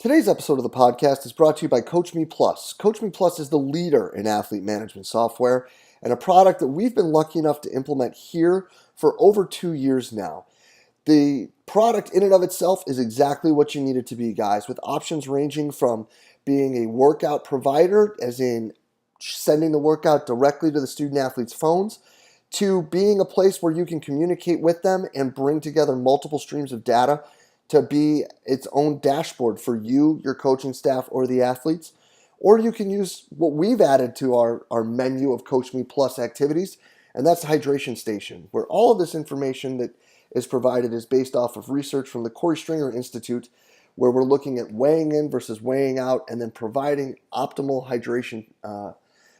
Today's episode of the podcast is brought to you by Coach Me Plus. Coach Me Plus is the leader in athlete management software and a product that we've been lucky enough to implement here for over 2 years now. The product in and of itself is exactly what you need it to be, guys, with options ranging from being a workout provider, as in sending the workout directly to the student athletes' phones, to being a place where you can communicate with them and bring together multiple streams of data to be its own dashboard for you, your coaching staff, or the athletes. Or you can use what we've added to our menu of Coach Me Plus activities, and that's the hydration station, where all of this information that is provided is based off of research from the Corey Stringer Institute, where we're looking at weighing in versus weighing out and then providing optimal hydration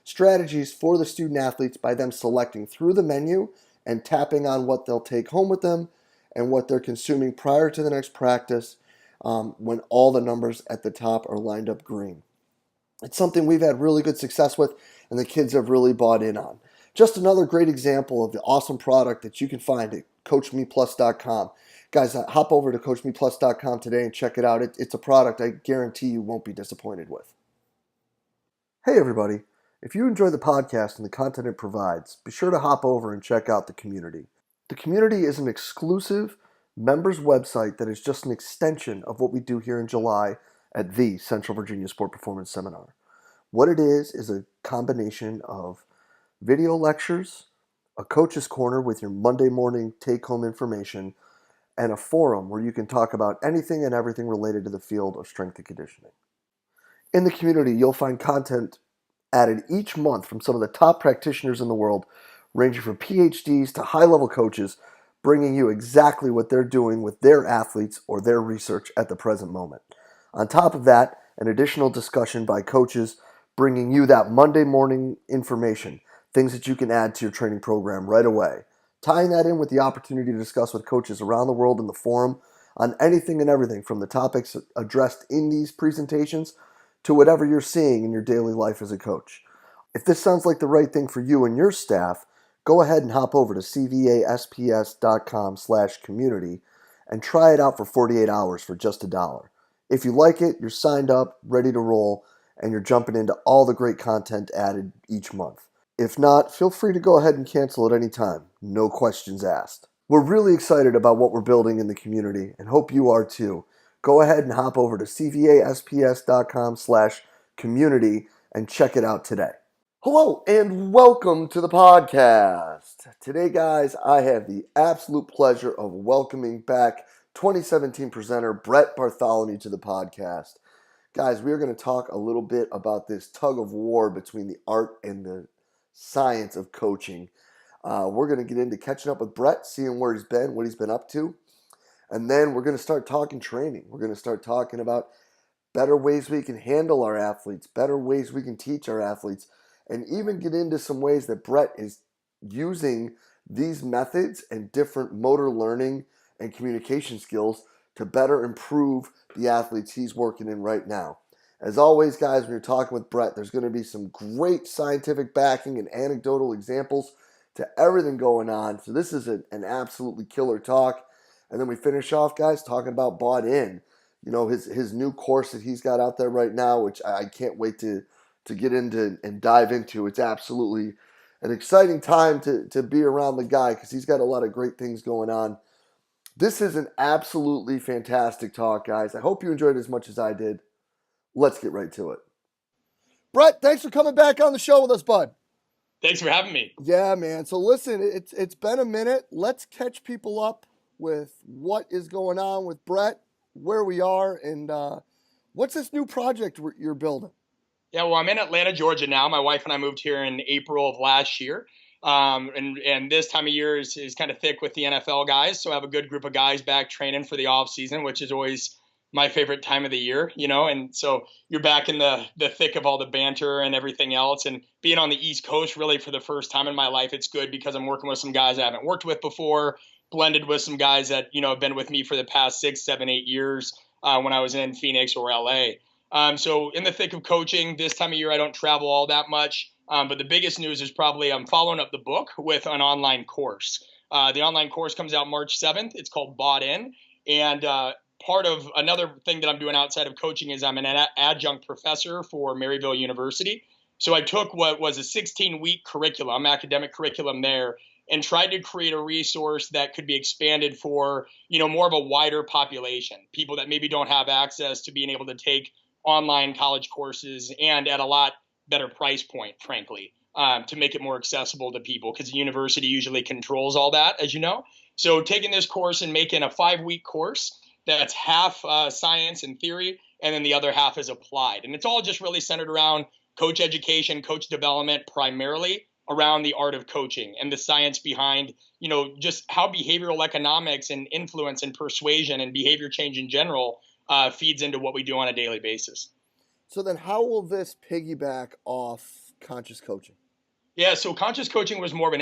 strategies for the student athletes by them selecting through the menu and tapping on what they'll take home with them and what they're consuming prior to the next practice when all the numbers at the top are lined up green. It's something we've had really good success with and the kids have really bought in on. Just another great example of the awesome product that you can find at CoachMePlus.com. Guys, hop over to CoachMePlus.com today and check it out. It's a product I guarantee you won't be disappointed with. Hey everybody, if you enjoy the podcast and the content it provides, be sure to hop over and check out the community. The community is an exclusive members website that is just an extension of what we do here in July at the Central Virginia Sport Performance Seminar. What it is a combination of video lectures, a coach's corner with your Monday morning take-home information, and a forum where you can talk about anything and everything related to the field of strength and conditioning. In the community, you'll find content added each month from some of the top practitioners in the world, ranging from PhDs to high-level coaches, bringing you exactly what they're doing with their athletes or their research at the present moment. On top of that, an additional discussion by coaches bringing you that Monday morning information, things that you can add to your training program right away. Tying that in with the opportunity to discuss with coaches around the world in the forum on anything and everything from the topics addressed in these presentations to whatever you're seeing in your daily life as a coach. If this sounds like the right thing for you and your staff, go ahead and hop over to cvasps.com/community and try it out for 48 hours for just $1. If you like it, you're signed up, ready to roll, and you're jumping into all the great content added each month. If not, feel free to go ahead and cancel at any time. No questions asked. We're really excited about what we're building in the community and hope you are too. Go ahead and hop over to cvasps.com/community and check it out today. Hello and welcome to the podcast. Today, guys, I have the absolute pleasure of welcoming back 2017 presenter Brett Bartholomew to the podcast. Guys, we are going to talk a little bit about this tug of war between the art and the science of coaching. We're going to get into catching up with Brett, seeing where he's been, what he's been up to. And then we're going to start talking training. We're going to start talking about better ways we can handle our athletes, better ways we can teach our athletes, and even get into some ways that Brett is using these methods and different motor learning and communication skills to better improve the athletes he's working in right now. As always, guys, when you're talking with Brett, there's going to be some great scientific backing and anecdotal examples to everything going on. So this is an absolutely killer talk. And then we finish off, guys, talking about Bought In. You know, his new course that he's got out there right now, which I can't wait to get into and dive into. It's absolutely an exciting time to be around the guy because he's got a lot of great things going on. This is an absolutely fantastic talk, guys. I hope you enjoyed it as much as I did. Let's get right to it. Brett, thanks for coming back on the show with us, bud. Thanks for having me. Yeah, man. So listen, it's been a minute. Let's catch people up with what is going on with Brett, where we are, and what's this new project you're building? Yeah, well, I'm in Atlanta, Georgia now. My wife and I moved here in April of last year. And this time of year is kind of thick with the NFL guys. So I have a good group of guys back training for the off season, which is always my favorite time of the year, you know. And so you're back in the thick of all the banter and everything else. And being on the East Coast really for the first time in my life, it's good because I'm working with some guys I haven't worked with before, blended with some guys that, you know, have been with me for the past 6, 7, 8 years when I was in Phoenix or LA. So in the thick of coaching, this time of year, I don't travel all that much. But the biggest news is probably I'm following up the book with an online course. The online course comes out March 7th. It's called Bought In. And part of another thing that I'm doing outside of coaching is I'm an adjunct professor for Maryville University. So I took what was a 16-week curriculum, academic curriculum there, and tried to create a resource that could be expanded for, more of a wider population, people that maybe don't have access to being able to take online college courses and at a lot better price point, frankly, to make it more accessible to people, because the university usually controls all that, as you know. So taking this course and making a 5-week course that's half science and theory, and then the other half is applied. And it's all just really centered around coach education, coach development, primarily around the art of coaching and the science behind, just how behavioral economics and influence and persuasion and behavior change in general feeds into what we do on a daily basis. So then how will this piggyback off conscious coaching? Yeah, so conscious coaching was more of an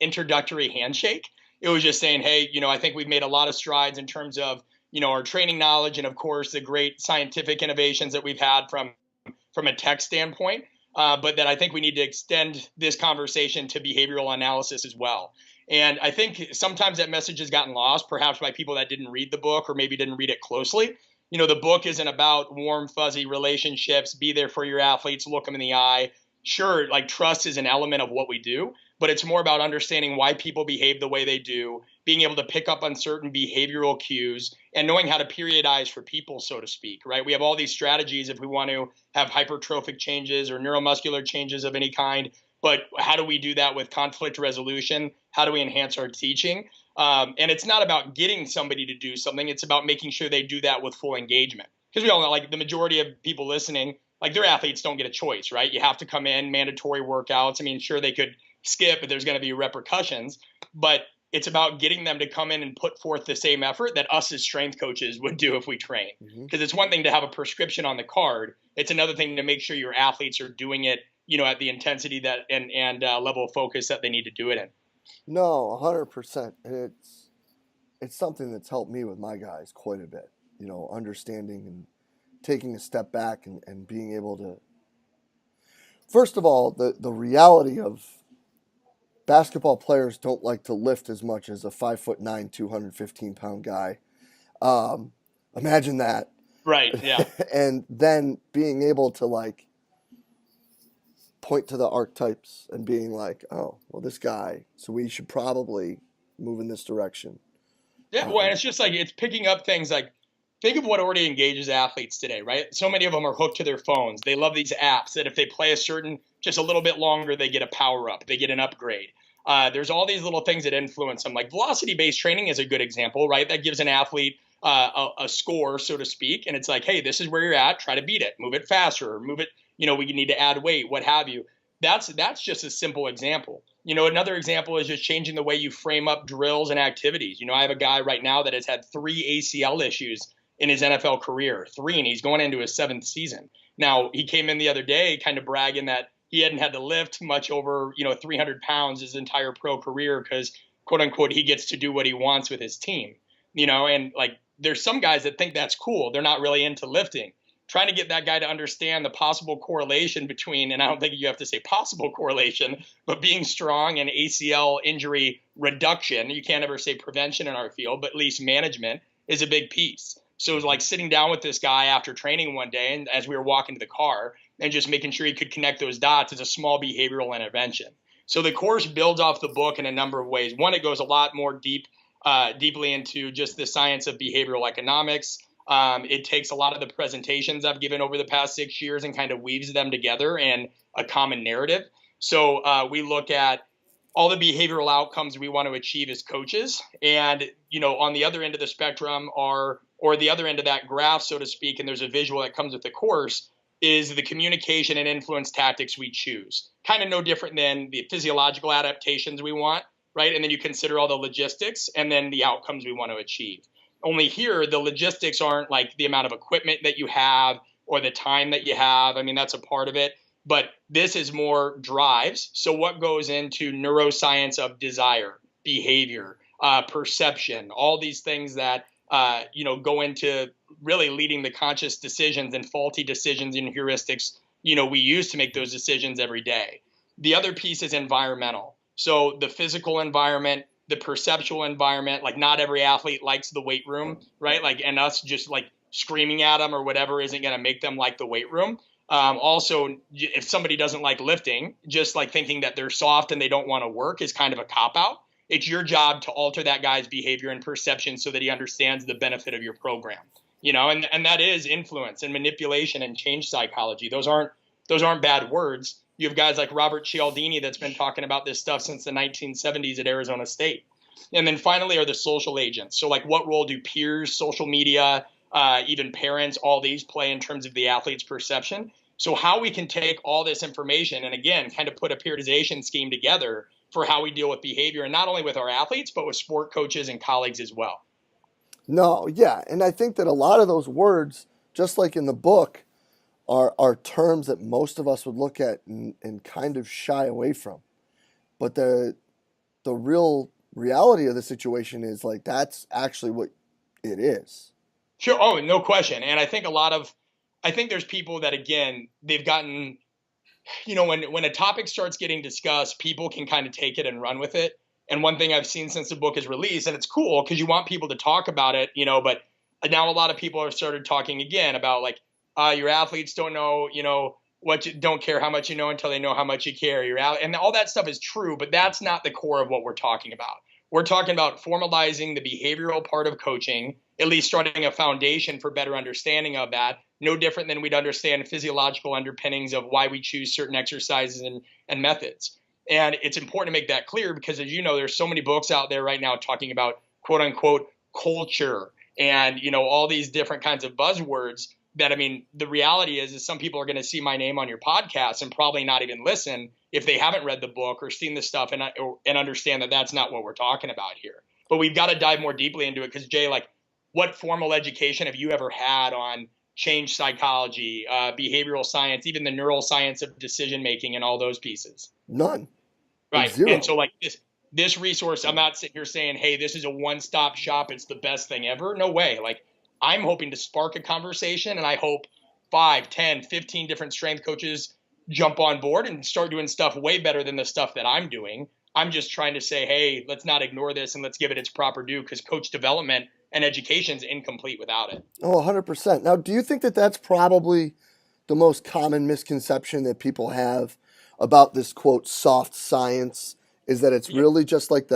introductory handshake. It was just saying, hey, I think we've made a lot of strides in terms of, our training knowledge and, of course, the great scientific innovations that we've had from a tech standpoint, but that I think we need to extend this conversation to behavioral analysis as well. And I think sometimes that message has gotten lost, perhaps by people that didn't read the book or maybe didn't read it closely. The book isn't about warm, fuzzy relationships, be there for your athletes, look them in the eye. Sure, like trust is an element of what we do, but it's more about understanding why people behave the way they do, being able to pick up on certain behavioral cues, and knowing how to periodize for people, so to speak, right? We have all these strategies if we want to have hypertrophic changes or neuromuscular changes of any kind, but how do we do that with conflict resolution? How do we enhance our teaching? And it's not about getting somebody to do something. It's about making sure they do that with full engagement. Because we all know, like, the majority of people listening, like, their athletes don't get a choice, right? You have to come in, mandatory workouts. I mean, sure, they could skip, but there's going to be repercussions. But it's about getting them to come in and put forth the same effort that us as strength coaches would do if we train. Because it's one thing to have a prescription on the card. It's another thing to make sure your athletes are doing it, at the intensity that and level of focus that they need to do it in. No, 100%. It's something that's helped me with my guys quite a bit, understanding and taking a step back and being able to, first of all, the reality of basketball players don't like to lift as much as a 5'9", 215-pound guy. Imagine that. Right, yeah. And then being able to point to the archetypes and being like, oh, well, this guy, so we should probably move in this direction. Yeah, well, and it's just it's picking up things like, think of what already engages athletes today, right? So many of them are hooked to their phones. They love these apps that if they play just a little bit longer, they get a power up, they get an upgrade. There's all these little things that influence them. Like velocity-based training is a good example, right? That gives an athlete a score, so to speak. And it's like, hey, this is where you're at. Try to beat it. Move it faster. Move it. We need to add weight, what have you. That's just a simple example. Another example is just changing the way you frame up drills and activities. I have a guy right now that has had 3 ACL issues in his NFL career, 3, and he's going into his 7th season. Now, he came in the other day kind of bragging that he hadn't had to lift much over, 300 pounds his entire pro career because, quote unquote, he gets to do what he wants with his team, and there's some guys that think that's cool. They're not really into lifting. Trying to get that guy to understand the possible correlation between, and I don't think you have to say possible correlation, but being strong and ACL injury reduction, you can't ever say prevention in our field, but at least management is a big piece. So it was sitting down with this guy after training one day, and as we were walking to the car, and just making sure he could connect those dots as a small behavioral intervention. So the course builds off the book in a number of ways. One, it goes a lot more deeply into just the science of behavioral economics. It takes a lot of the presentations I've given over the past 6 years and kind of weaves them together in a common narrative. So we look at all the behavioral outcomes we want to achieve as coaches. And, on the other end of the spectrum or the other end of that graph, so to speak, and there's a visual that comes with the course, is the communication and influence tactics we choose. Kind of no different than the physiological adaptations we want, right? And then you consider all the logistics and then the outcomes we want to achieve. Only here, the logistics aren't like the amount of equipment that you have or the time that you have. I mean, that's a part of it. But this is more drives. So what goes into neuroscience of desire, behavior, perception, all these things that, go into really leading the conscious decisions and faulty decisions and heuristics, we use to make those decisions every day. The other piece is environmental. So the physical environment, the perceptual environment. Like not every athlete likes the weight room, right? Like, and us just like screaming at them or whatever isn't going to make them like the weight room. Also, if somebody doesn't like lifting, just like thinking that they're soft and they don't want to work is kind of a cop out. It's your job to alter that guy's behavior and perception so that he understands the benefit of your program. And that is influence and manipulation and change psychology. Those aren't bad words. You have guys like Robert Cialdini that's been talking about this stuff since the 1970s at Arizona State. And then finally are the social agents. So like what role do peers, social media, even parents, all these play in terms of the athlete's perception? So how we can take all this information and again, kind of put a periodization scheme together for how we deal with behavior, and not only with our athletes, but with sport coaches and colleagues as well. No, yeah. And I think that a lot of those words, just like in the book, are terms that most of us would look at and kind of shy away from. But the real reality of the situation is like that's actually what it is. Sure. Oh, no question. And I think there's people that, again, they've gotten, when a topic starts getting discussed, people can kind of take it and run with it. And one thing I've seen since the book is released, and it's cool because you want people to talk about it, but now a lot of people have started talking again about like, your athletes don't know, don't care how much you know until they know how much you care. And all that stuff is true, but that's not the core of what we're talking about. We're talking about formalizing the behavioral part of coaching, at least starting a foundation for better understanding of that, no different than we'd understand physiological underpinnings of why we choose certain exercises and methods. And it's important to make that clear because, as you know, there's so many books out there right now talking about quote unquote culture and, all these different kinds of buzzwords that, the reality is some people are going to see my name on your podcast and probably not even listen if they haven't read the book or seen the stuff and understand that that's not what we're talking about here. But we've got to dive more deeply into it because, Jay, like, what formal education have you ever had on change psychology, behavioral science, even the neuroscience of decision making and all those pieces? None. Right. Zero. And so like this resource, I'm not sitting here saying, hey, this is a one-stop shop. It's the best thing ever. No way. Like I'm hoping to spark a conversation and I hope 5, 10, 15 different strength coaches jump on board and start doing stuff way better than the stuff that I'm doing. I'm just trying to say, hey, let's not ignore this and let's give it its proper due because coach development and education is incomplete without it. Oh, 100%. Now, do you think that that's probably the most common misconception that people have about this, quote, soft science, is that it's really just like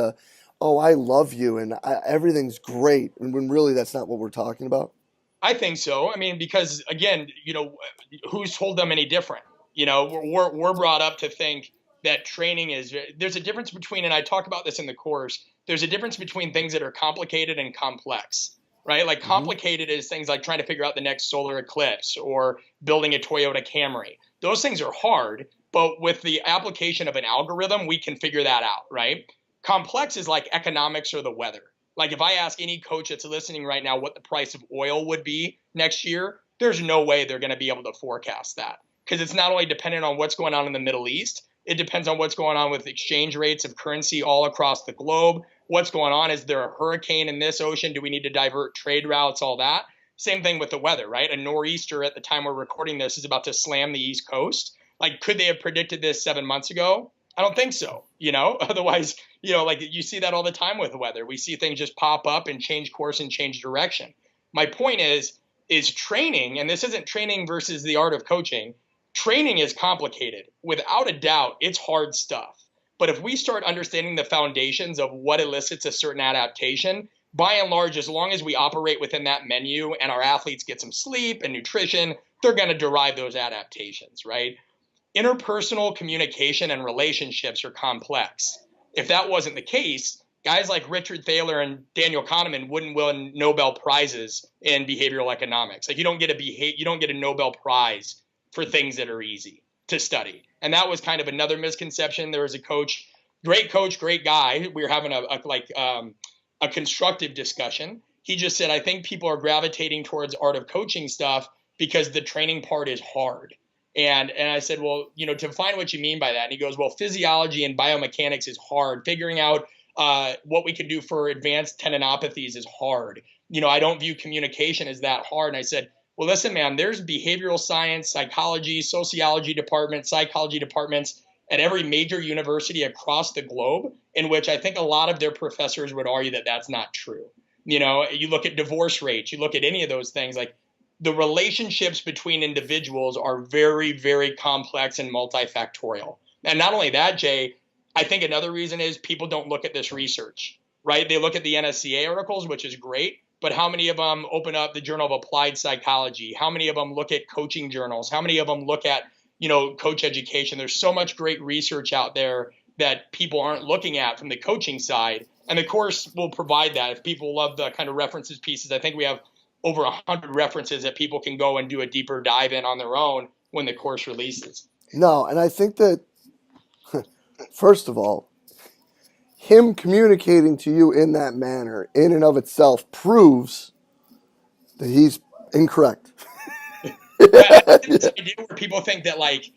oh, I love you and everything's great, and when really that's not what we're talking about? I think so. Because, again, who's told them any different? We're brought up to think that training there's a difference between, and I talk about this in the course, there's a difference between things that are complicated and complex, right? Like complicated is things like trying to figure out the next solar eclipse or building a Toyota Camry. Those things are hard, but with the application of an algorithm, we can figure that out, right? Complex is like economics or the weather. Like if I ask any coach that's listening right now what the price of oil would be next year, there's no way they're going to be able to forecast that because it's not only dependent on what's going on in the Middle East, it depends on what's going on with exchange rates of currency all across the globe. What's going on? Is there a hurricane in this ocean? Do we need to divert trade routes? All that. Same thing with the weather, right? A nor'easter at the time we're recording this is about to slam the East Coast. Like, could they have predicted this 7 months ago? I don't think so. Otherwise, like you see that all the time with the weather. We see things just pop up and change course and change direction. My point is training, and this isn't training versus the art of coaching. Training is complicated. Without a doubt, it's hard stuff. But if we start understanding the foundations of what elicits a certain adaptation, by and large, as long as we operate within that menu and our athletes get some sleep and nutrition, they're going to derive those adaptations, right? Interpersonal communication and relationships are complex. If that wasn't the case, guys like Richard Thaler and Daniel Kahneman wouldn't win Nobel Prizes in behavioral economics. Like you don't get a Nobel Prize for things that are easy to study. And that was kind of another misconception. There was a coach, great guy. We were having a constructive discussion. He just said, I think people are gravitating towards art of coaching stuff because the training part is hard. And I said, well, define what you mean by that. And he goes, well, physiology and biomechanics is hard. Figuring out what we can do for advanced tendinopathies is hard. I don't view communication as that hard. And I said, well, listen, man, there's behavioral science, psychology, sociology departments, psychology departments at every major university across the globe, in which I think a lot of their professors would argue that that's not true. You look at divorce rates, you look at any of those things, like the relationships between individuals are very, very complex and multifactorial. And not only that, Jay, I think another reason is people don't look at this research, right? They look at the NSCA articles, which is great, but how many of them open up the Journal of Applied Psychology? How many of them look at coaching journals? How many of them look at, coach education? There's so much great research out there that people aren't looking at from the coaching side. And the course will provide that. If people love the kind of references pieces, I think we have over 100 references that people can go and do a deeper dive in on their own when the course releases. No, and I think that, first of all, him communicating to you in that manner, in and of itself, proves that he's incorrect. This idea where people think that, like,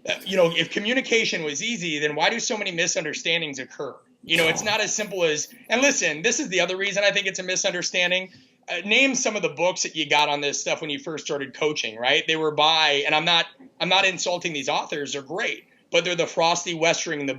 if communication was easy, then why do so many misunderstandings occur? It's not as simple as, and listen, this is the other reason I think it's a misunderstanding. Name some of the books that you got on this stuff when you first started coaching, right? They were by, and I'm not insulting these authors, they're great, but they're the Frosty Westring the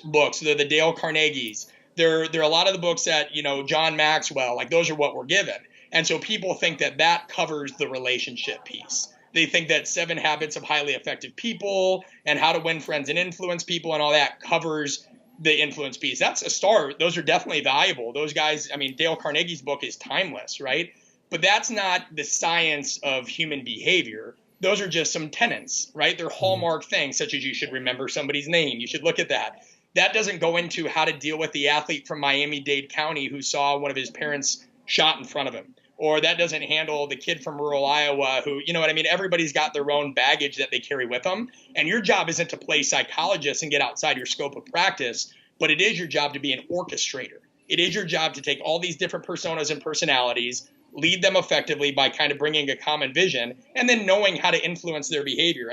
books. They're the Dale Carnegies. They're a lot of the books that, John Maxwell, like those are what we're given. And so people think that covers the relationship piece. They think that 7 Habits of Highly Effective People and How to Win Friends and Influence People and all that covers the influence piece. That's a start. Those are definitely valuable. Those guys, Dale Carnegie's book is timeless, right? But that's not the science of human behavior. Those are just some tenets, right? They're hallmark things, such as you should remember somebody's name. You should look at that. That doesn't go into how to deal with the athlete from Miami-Dade County who saw one of his parents shot in front of him. Or that doesn't handle the kid from rural Iowa who, everybody's got their own baggage that they carry with them. And your job isn't to play psychologist and get outside your scope of practice, but it is your job to be an orchestrator. It is your job to take all these different personas and personalities, lead them effectively by kind of bringing a common vision, and then knowing how to influence their behavior.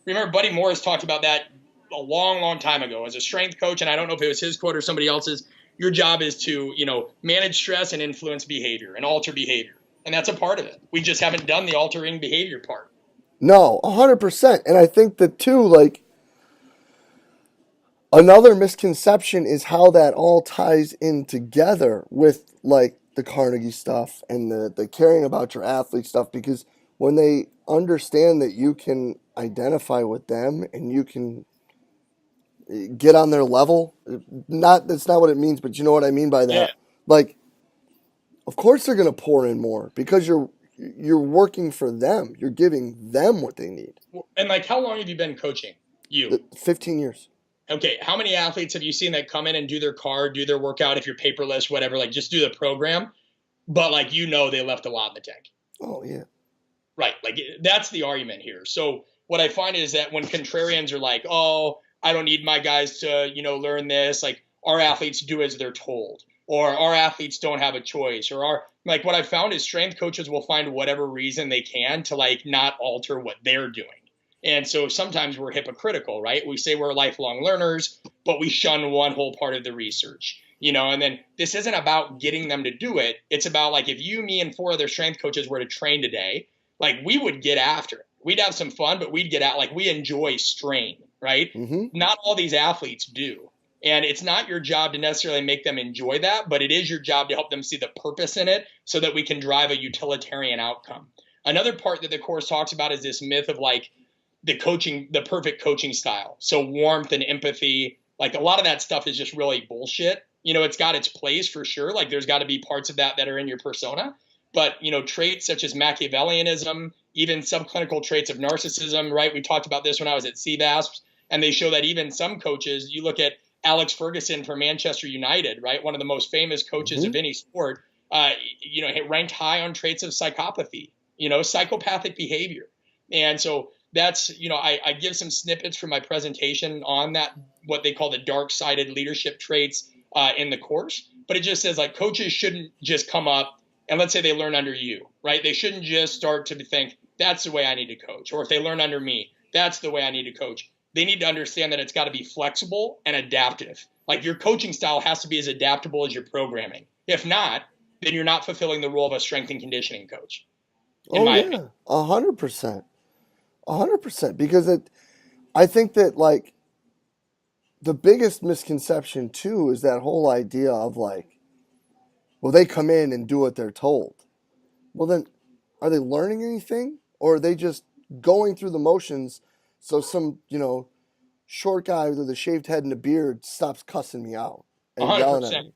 Remember Buddy Morris talked about that a long, long time ago as a strength coach, and I don't know if it was his quote or somebody else's. Your job is to, manage stress and influence behavior and alter behavior. And that's a part of it. We just haven't done the altering behavior part. No, 100%. And I think that too, like, another misconception is how that all ties in together with, like, the Carnegie stuff and the caring about your athlete stuff, because when they understand that you can identify with them and you can get on their level, that's not what it means, but you know what I mean by that. Yeah. Like, of course they're going to pour in more because you're working for them. You're giving them what they need. And like, how long have you been coaching? 15 years. Okay. How many athletes have you seen that come in and do their card, do their workout, if you're paperless, whatever, like just do the program, but like, they left a lot in the tank. Oh yeah. Right. Like that's the argument here. So what I find is that when contrarians are like, oh, I don't need my guys to, learn this, like our athletes do as they're told, or our athletes don't have a choice, or what I've found is strength coaches will find whatever reason they can to like not alter what they're doing. And so sometimes we're hypocritical, right? We say we're lifelong learners, but we shun one whole part of the research, and then this isn't about getting them to do it. It's about like, if you, me, and 4 other strength coaches were to train today, like we would get after it. We'd have some fun, but we'd get out. Like we enjoy strain, right? Mm-hmm. Not all these athletes do. And it's not your job to necessarily make them enjoy that, but it is your job to help them see the purpose in it so that we can drive a utilitarian outcome. Another part that the course talks about is this myth of like the perfect coaching style. So warmth and empathy, like a lot of that stuff is just really bullshit. It's got its place for sure. Like there's got to be parts of that are in your persona. But, traits such as Machiavellianism, even subclinical traits of narcissism, right? We talked about this when I was at CVASP, and they show that even some coaches, you look at Alex Ferguson for Manchester United, right? One of the most famous coaches of any sport, ranked high on traits of psychopathy, psychopathic behavior. And so that's, I give some snippets from my presentation on that, what they call the dark-sided leadership traits in the course. But it just says like coaches shouldn't just come up and let's say they learn under you, right? They shouldn't just start to think that's the way I need to coach. Or if they learn under me, that's the way I need to coach. They need to understand that it's got to be flexible and adaptive. Like your coaching style has to be as adaptable as your programming. If not, then you're not fulfilling the role of a strength and conditioning coach. Oh yeah, 100%, 100%. Because I think that like the biggest misconception too is that whole idea of like, well, they come in and do what they're told. Well, then, are they learning anything, or are they just going through the motions? So some, short guy with a shaved head and a beard stops cussing me out and yelling at 100%. me.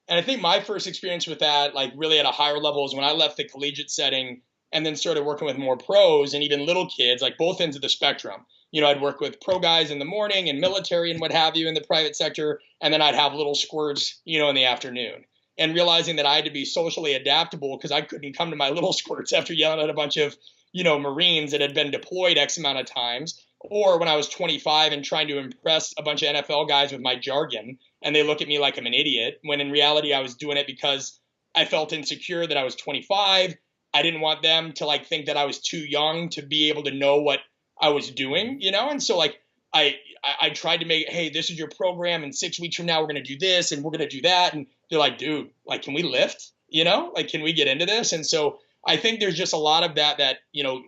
And I think my first experience with that, like really at a higher level, is when I left the collegiate setting and then started working with more pros and even little kids, like both ends of the spectrum. I'd work with pro guys in the morning and military and what have you in the private sector, and then I'd have little squirts, in the afternoon. And realizing that I had to be socially adaptable because I couldn't come to my little squirts after yelling at a bunch of, Marines that had been deployed X amount of times, or when I was 25 and trying to impress a bunch of NFL guys with my jargon and they look at me like I'm an idiot, when in reality I was doing it because I felt insecure that I was 25. I didn't want them to like think that I was too young to be able to know what I was doing, and so like I tried to make, hey, this is your program, and 6 weeks from now we're gonna do this and we're gonna do that, and they're like, dude, like, can we lift? Like, can we get into this? And so I think there's just a lot of that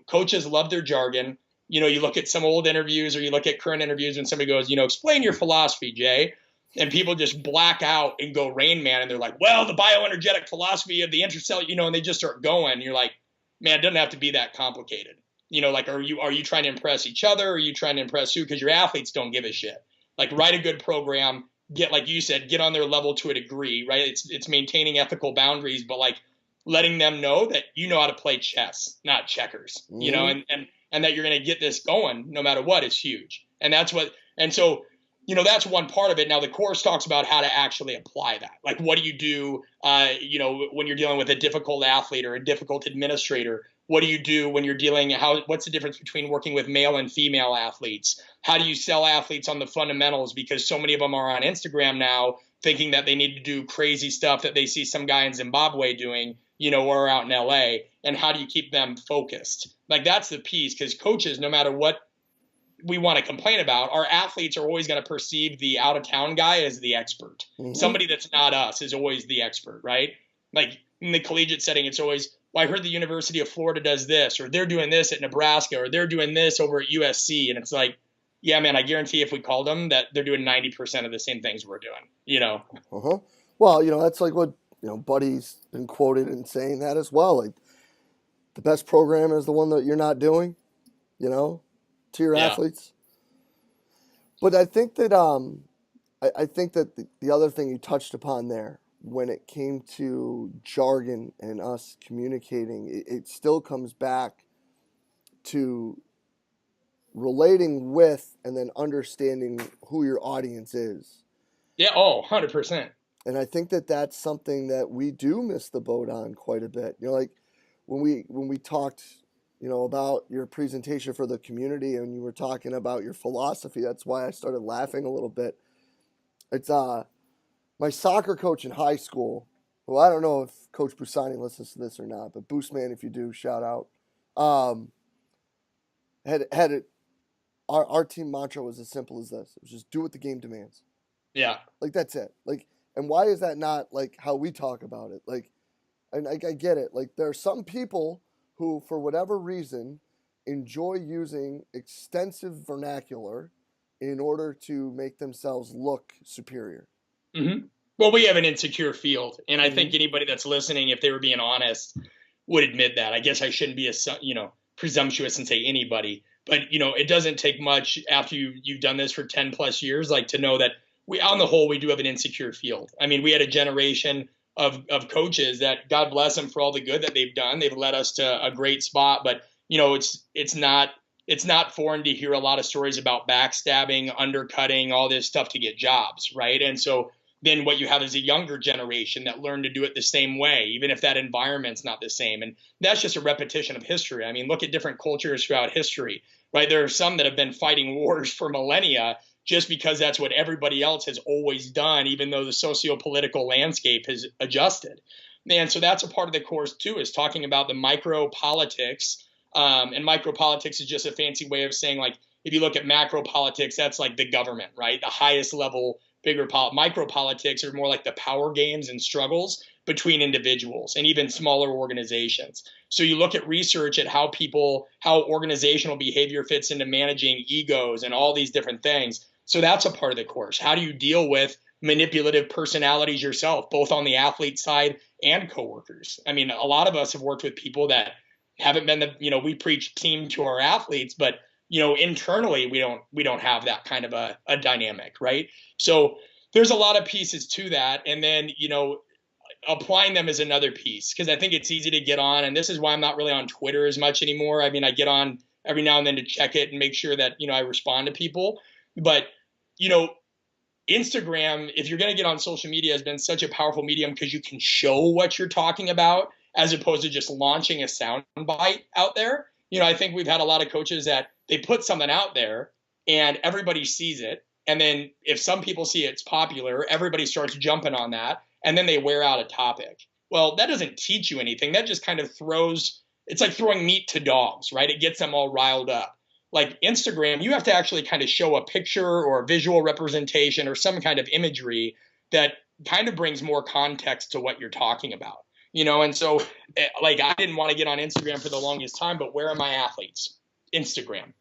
coaches love their jargon. You look at some old interviews or you look at current interviews and somebody goes, explain your philosophy, Jay. And people just black out and go Rain Man. And they're like, well, the bioenergetic philosophy of the intercellular, and they just start going. And you're like, man, it doesn't have to be that complicated. Like, are you trying to impress each other? Or are you trying to impress who? Because your athletes don't give a shit. Like, write a good program, get, like you said, get on their level to a degree, right? It's maintaining ethical boundaries, but like letting them know that you know how to play chess, not checkers, and that you're going to get this going no matter what is huge. And so, that's one part of it. Now the course talks about how to actually apply that. Like, what do you do, when you're dealing with a difficult athlete or a difficult administrator? What do you do when you're what's the difference between working with male and female athletes? How do you sell athletes on the fundamentals? Because so many of them are on Instagram now thinking that they need to do crazy stuff that they see some guy in Zimbabwe doing, or out in LA. And how do you keep them focused? Like, that's the piece, because coaches, no matter what we want to complain about, our athletes are always going to perceive the out of town guy as the expert. Mm-hmm. Somebody that's not us is always the expert, right? Like in the collegiate setting, it's always, well, I heard the University of Florida does this, or they're doing this at Nebraska, or they're doing this over at USC. And it's like, yeah, man, I guarantee if we called them that they're doing 90% of the same things we're doing, Uh-huh. Well, that's like what, Buddy's been quoted in saying that as well. Like, the best program is the one that you're not doing, to your athletes. But I think that the other thing you touched upon there, when it came to jargon and us communicating, it still comes back to relating with and then understanding who your audience is. Yeah, 100%. And I think that that's something that we do miss the boat on quite a bit. Like when we talked, about your presentation for the community and you were talking about your philosophy, that's why I started laughing a little bit. It's my soccer coach in high school, who I don't know if Coach Busani listens to this or not, but Boost Man, if you do, shout out. Had it. Our team mantra was as simple as this: it was just do what the game demands. Yeah, like that's it. Like, and why is that not like how we talk about it? Like, and I get it. Like, there are some people who, for whatever reason, enjoy using extensive vernacular in order to make themselves look superior. Mm-hmm. Well, we have an insecure field, and I think anybody that's listening, if they were being honest, would admit that. I guess I shouldn't be presumptuous and say anybody, but it doesn't take much after you've done this for 10 plus years, like, to know that on the whole, we do have an insecure field. I mean, we had a generation of coaches that, God bless them for all the good that they've done. They've led us to a great spot, but it's not foreign to hear a lot of stories about backstabbing, undercutting, all this stuff to get jobs, right? And so then what you have is a younger generation that learn to do it the same way, even if that environment's not the same. And that's just a repetition of history. I mean, look at different cultures throughout history, right? There are some that have been fighting wars for millennia just because that's what everybody else has always done, even though the socio-political landscape has adjusted. And so that's a part of the course too, is talking about the micro politics. And micro politics is just a fancy way of saying, like, if you look at macro politics, that's like the government, right? The highest level, bigger micro politics are more like the power games and struggles between individuals and even smaller organizations. So you look at research at how organizational behavior fits into managing egos and all these different things. So that's a part of the course. How do you deal with manipulative personalities yourself, both on the athlete side and coworkers? I mean, a lot of us have worked with people that haven't been we preach team to our athletes, but internally we don't have that kind of a dynamic, right? So there's a lot of pieces to that. And then, applying them is another piece, because I think it's easy to get on. And this is why I'm not really on Twitter as much anymore. I mean, I get on every now and then to check it and make sure that, I respond to people. But, Instagram, if you're going to get on social media, has been such a powerful medium because you can show what you're talking about as opposed to just launching a sound bite out there. I think we've had a lot of coaches that they put something out there and everybody sees it. And then if some people see it's popular, everybody starts jumping on that. And then they wear out a topic. Well, that doesn't teach you anything. That just kind of it's like throwing meat to dogs, right? It gets them all riled up. Like Instagram, you have to actually kind of show a picture or a visual representation or some kind of imagery that kind of brings more context to what you're talking about. And so like I didn't want to get on Instagram for the longest time, but where are my athletes? Instagram.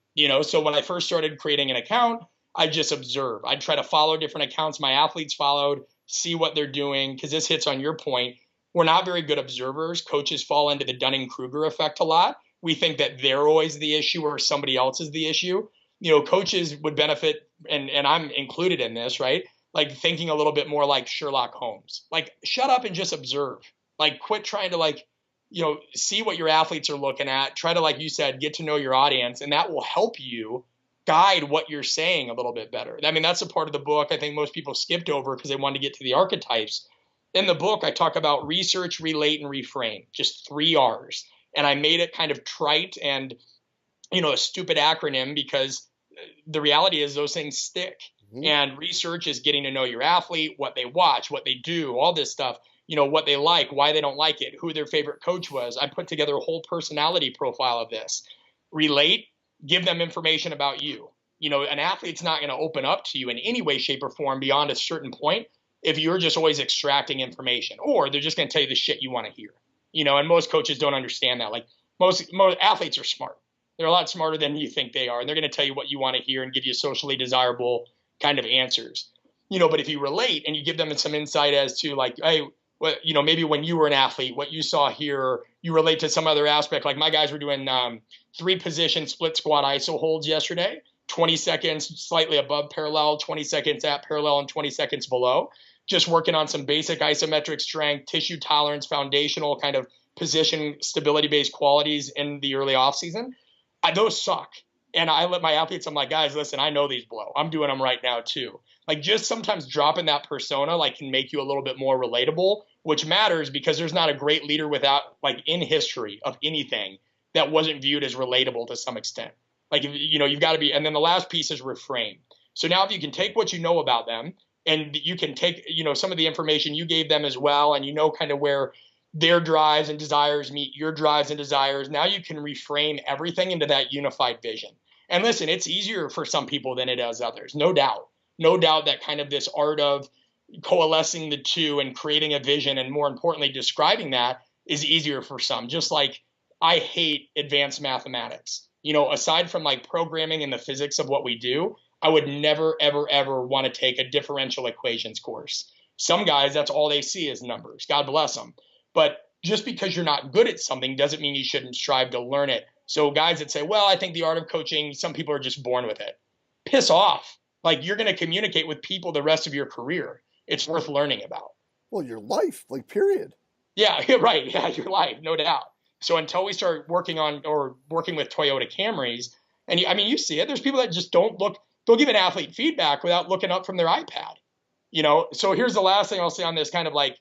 So when I first started creating an account, I just observe. I'd try to follow different accounts my athletes followed, see what they're doing, because this hits on your point. We're not very good observers. Coaches fall into the Dunning-Kruger effect a lot. We think that they're always the issue or somebody else is the issue. Coaches would benefit, and I'm included in this, right? Like thinking a little bit more like Sherlock Holmes. Like shut up and just observe. Like quit trying to see what your athletes are looking at. Try to, like you said, get to know your audience, and that will help you guide what you're saying a little bit better. I mean, that's a part of the book I think most people skipped over because they wanted to get to the archetypes. In the book, I talk about research, relate, and reframe, just 3 R's. And I made it kind of trite and, a stupid acronym because the reality is those things stick. Mm-hmm. And research is getting to know your athlete, what they watch, what they do, all this stuff, what they like, why they don't like it, who their favorite coach was. I put together a whole personality profile of this. Relate, give them information about you. An athlete's not going to open up to you in any way, shape, or form beyond a certain point if you're just always extracting information, or they're just going to tell you the shit you want to hear. And most coaches don't understand that. Like most athletes are smart. They're a lot smarter than you think they are. And they're going to tell you what you want to hear and give you socially desirable kind of answers. But if you relate and you give them some insight as to like, hey, maybe when you were an athlete, what you saw here, you relate to some other aspect. Like my guys were doing 3-position split squat iso holds yesterday, 20 seconds slightly above parallel, 20 seconds at parallel, and 20 seconds below. Just working on some basic isometric strength, tissue tolerance, foundational kind of position stability-based qualities in the early off season. Those suck. And I let my athletes, I'm like, guys, listen, I know these blow. I'm doing them right now too. Like just sometimes dropping that persona like can make you a little bit more relatable, which matters because there's not a great leader without like in history of anything that wasn't viewed as relatable to some extent. Like, you've got to be, and then the last piece is reframe. So now if you can take what you know about them and you can take, some of the information you gave them as well, and kind of where their drives and desires meet your drives and desires, now you can reframe everything into that unified vision. And listen, it's easier for some people than it is others, no doubt. No doubt that kind of this art of coalescing the two and creating a vision, and more importantly, describing that is easier for some. Just like I hate advanced mathematics. Aside from like programming and the physics of what we do, I would never, ever, ever want to take a differential equations course. Some guys, that's all they see is numbers. God bless them. But just because you're not good at something doesn't mean you shouldn't strive to learn it. So guys that say, well, I think the art of coaching, some people are just born with it. Piss off. Like you're going to communicate with people the rest of your career. It's worth learning about. Well, your life, like period. Yeah, right. Yeah, your life, no doubt. So until we start working with Toyota Camrys, and you see it, there's people that just don't look, they'll give an athlete feedback without looking up from their iPad. So here's the last thing I'll say on this kind of like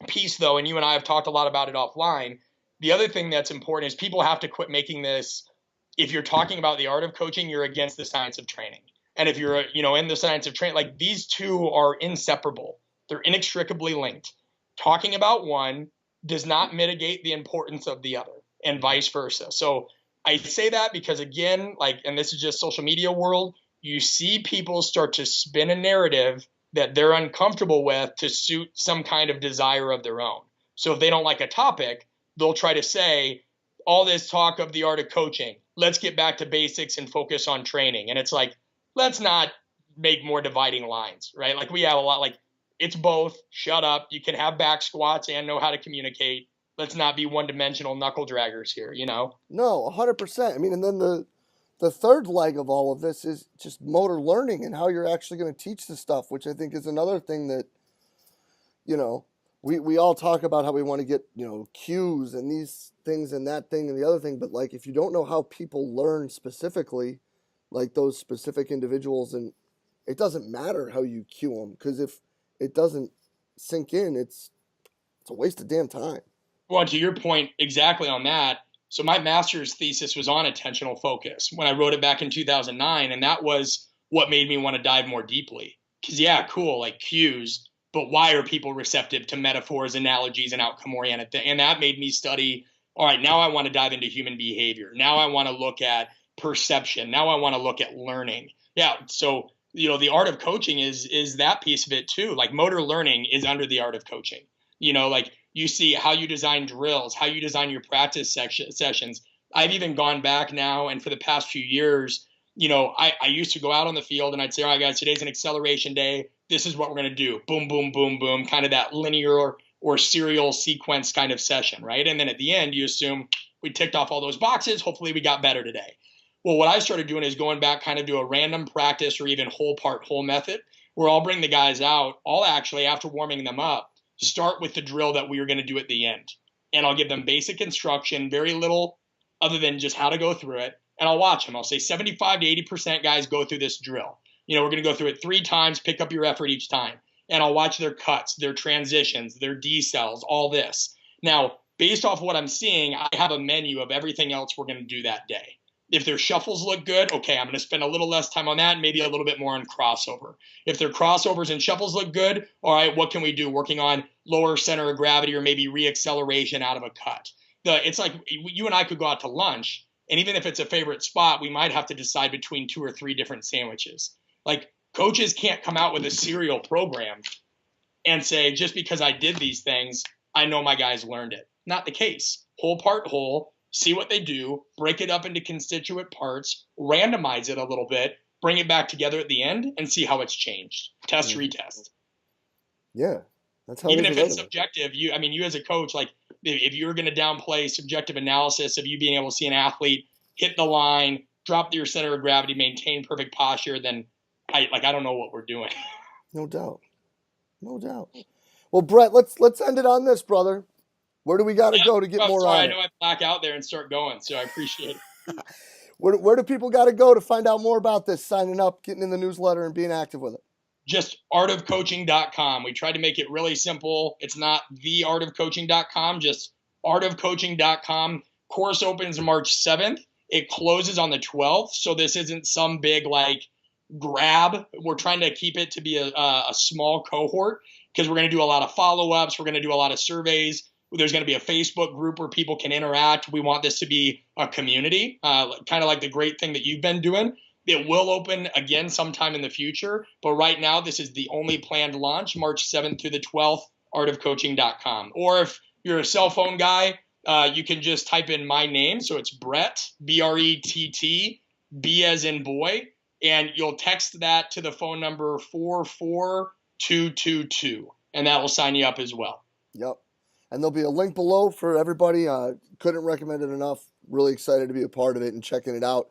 piece though, and you and I have talked a lot about it offline. The other thing that's important is people have to quit making this, if you're talking about the art of coaching, you're against the science of training. And if you're, in the science of training, like these two are inseparable. They're inextricably linked. Talking about one does not mitigate the importance of the other, and vice versa. So I say that because again, and this is just social media world, you see people start to spin a narrative that they're uncomfortable with to suit some kind of desire of their own. So if they don't like a topic, they'll try to say, all this talk of the art of coaching, let's get back to basics and focus on training. And it's like, let's not make more dividing lines, right? Like we have a lot, like it's both. Shut up. You can have back squats and know how to communicate. Let's not be one-dimensional knuckle draggers here, you know? No, 100%. I mean, and then the third leg of all of this is just motor learning and how you're actually going to teach the stuff, which I think is another thing that, you know, we all talk about how we want to get, you know, cues and these things and that thing and the other thing, but like if you don't know how people learn specifically, like those specific individuals, and it doesn't matter how you cue them, because if it doesn't sink in, it's a waste of damn time. Well, to your point exactly on that. So my master's thesis was on attentional focus when I wrote it back in 2009. And that was what made me want to dive more deeply. Because, yeah, cool, like cues, but why are people receptive to metaphors, analogies, and outcome oriented? And that made me study, all right, now I want to dive into human behavior. Now I want to look at perception. Now I want to look at learning. Yeah. So, you know, the art of coaching is that piece of it too. Like motor learning is under the art of coaching. You know, like you see how you design drills, how you design your practice sessions. I've even gone back now, and for the past few years, you know, I used to go out on the field and I'd say, all right, guys, today's an acceleration day. This is what we're going to do. Boom, boom, boom, boom, kind of that linear or serial sequence kind of session, right? And then at the end, you assume we ticked off all those boxes. Hopefully we got better today. Well, what I started doing is going back kind of to a random practice or even whole part, whole method, where I'll bring the guys out. I'll actually, after warming them up, start with the drill that we are going to do at the end. And I'll give them basic instruction, very little other than just how to go through it. And I'll watch them. I'll say 75 to 80% guys go through this drill. You know, we're going to go through it 3 times, pick up your effort each time. And I'll watch their cuts, their transitions, their decels, all this. Now, based off what I'm seeing, I have a menu of everything else we're going to do that day. If their shuffles look good, okay, I'm going to spend a little less time on that and maybe a little bit more on crossover. If their crossovers and shuffles look good, all right, what can we do? Working on lower center of gravity or maybe reacceleration out of a cut. It's like you and I could go out to lunch, and even if it's a favorite spot, we might have to decide between 2 or 3 different sandwiches. Like coaches can't come out with a serial program and say, just because I did these things, I know my guys learned it. Not the case. Whole part whole. See what they do, break it up into constituent parts, randomize it a little bit, bring it back together at the end, and see how it's changed. Test, retest. Yeah, that's how. Even if it's subjective, you as a coach, like if you're going to downplay subjective analysis of you being able to see an athlete hit the line, drop your center of gravity, maintain perfect posture, then I don't know what we're doing. No doubt. Well, Brett, let's end it on this, brother. Where do we got to go to get more on it? I know I black out there and start going, so I appreciate it. Where do people got to go to find out more about this, signing up, getting in the newsletter, and being active with it? Just artofcoaching.com. We tried to make it really simple. It's not theartofcoaching.com, just artofcoaching.com. Course opens March 7th. It closes on the 12th, so this isn't some big, like, grab. We're trying to keep it to be a small cohort because we're going to do a lot of follow-ups. We're going to do a lot of surveys. There's going to be a Facebook group where people can interact. We want this to be a community, kind of like the great thing that you've been doing. It will open again sometime in the future, but right now this is the only planned launch, March 7th through the 12th, artofcoaching.com. Or if you're a cell phone guy, you can just type in my name. So it's Brett, B-R-E-T-T, B as in boy, and you'll text that to the phone number 44222, and that will sign you up as well. Yep. And there'll be a link below for everybody. Couldn't recommend it enough. Really excited to be a part of it and checking it out.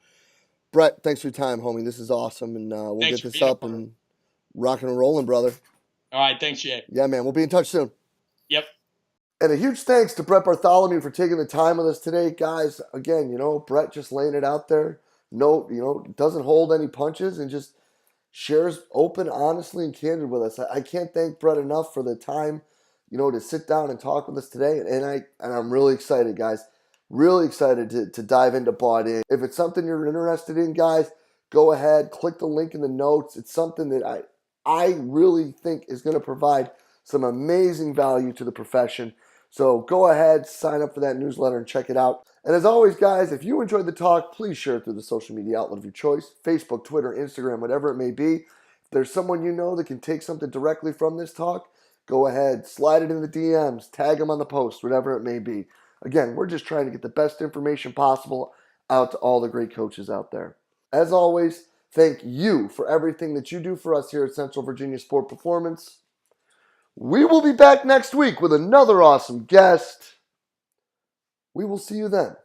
Brett, thanks for your time, homie. This is awesome. And we'll get this up and rocking and rolling, brother. All right. Thanks, Jay. Yeah, man. We'll be in touch soon. Yep. And a huge thanks to Brett Bartholomew for taking the time with us today. Guys, again, Brett just laying it out there. No, doesn't hold any punches and just shares open, honestly, and candid with us. I can't thank Brett enough for the time to sit down and talk with us today. And I'm really excited, guys. Really excited to dive into Bought In. If it's something you're interested in, guys, go ahead, click the link in the notes. It's something that I really think is going to provide some amazing value to the profession. So go ahead, sign up for that newsletter and check it out. And as always, guys, if you enjoyed the talk, please share it through the social media outlet of your choice, Facebook, Twitter, Instagram, whatever it may be. If there's someone that can take something directly from this talk, go ahead, slide it in the DMs, tag them on the post, whatever it may be. Again, we're just trying to get the best information possible out to all the great coaches out there. As always, thank you for everything that you do for us here at Central Virginia Sport Performance. We will be back next week with another awesome guest. We will see you then.